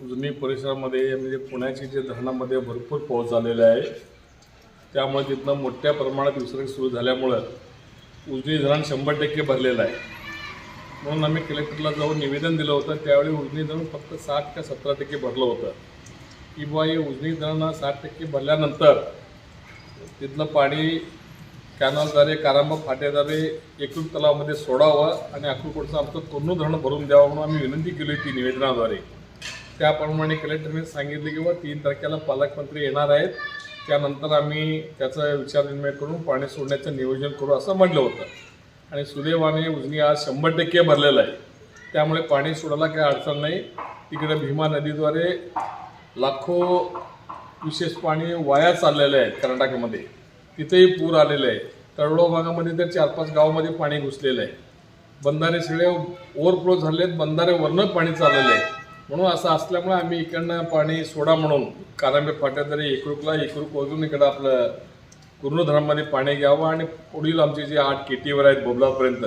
उजनी परिसरामध्ये म्हणजे पुण्याच्या जे धरणामध्ये भरपूर पाऊस झालेला आहे, त्यामुळे तिथनं मोठ्या प्रमाणात विसर्ग सुरू झाल्यामुळं उजनी धरण 100% भरलेलं आहे. म्हणून आम्ही कलेक्टरला जाऊन निवेदन दिलं होतं. त्यावेळी उजनी धरण फक्त 60 का 17% भरलं होतं की बुवा हे उजनी धरण 60% भरल्यानंतर तिथलं पाणी कॅनलद्वारे कारांबा फाट्याद्वारे एकूण तलावामध्ये सोडावं आणि अक्कलकोटचं आमचं तोरणू धरण भरून द्यावं म्हणून आम्ही विनंती केली होती निवेदनाद्वारे. त्याप्रमाणे कलेक्टरने सांगितले की 3 तारखेला पालकमंत्री येणार आहेत, त्यानंतर आम्ही त्याचा विचारविनिमय करून पाणी सोडण्याचं नियोजन करू असं म्हटलं होतं. आणि सुदैवाने उजनी आज 100% भरलेलं आहे, त्यामुळे पाणी सोडायला काही अडचण नाही. तिकडे भीमा नदीद्वारे लाखो विशेष पाणी वाया चाललेलं आहे कर्नाटकमध्ये, तिथेही पूर आलेले आहे. तळोडा भागामध्ये तर 4-5 गावामध्ये पाणी घुसलेलं आहे. बंधारे सगळे ओव्हरफ्लो झाले आहेत, बंधाऱ्यावरनं पाणी चाललेलं आहे. म्हणून असं असल्यामुळे आम्ही इकडनं पाणी सोडा म्हणून कारांबे फाट्याद्वारे एकरूक वाजून इकडं आपलं कुर्णू धरणामध्ये पाणी घ्यावं आणि पुढील आमचे जे 8 केटीवर आहेत बोबलापर्यंत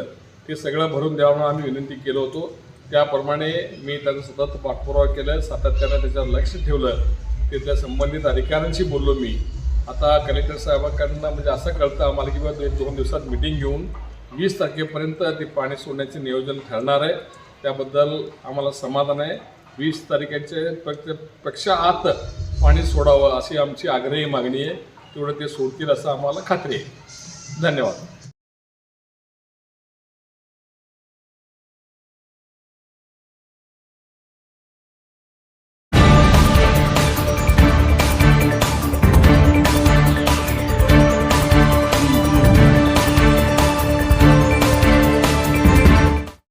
ते सगळं भरून द्यावं म्हणून आम्ही विनंती केलं होतो. त्याप्रमाणे मी त्याचा सतत पाठपुरावा केला, सातत्यानं त्याच्यावर लक्ष ठेवलं. तिथल्या संबंधित अधिकाऱ्यांशी बोललो मी. आता कलेक्टर साहेबांकडनं म्हणजे असं कळतं आम्हाला की 2 दिवसात मिटिंग घेऊन 20 तारखेपर्यंत ते पाणी सोडण्याचे नियोजन ठरणार आहे. त्याबद्दल आम्हाला समाधान आहे. 20 तारखेच्या पेक्षा आत पाणी सोडावं अशी आमची आग्रही मागणी आहे. तेवढं ते सोडतील असं आम्हाला खात्री आहे. धन्यवाद.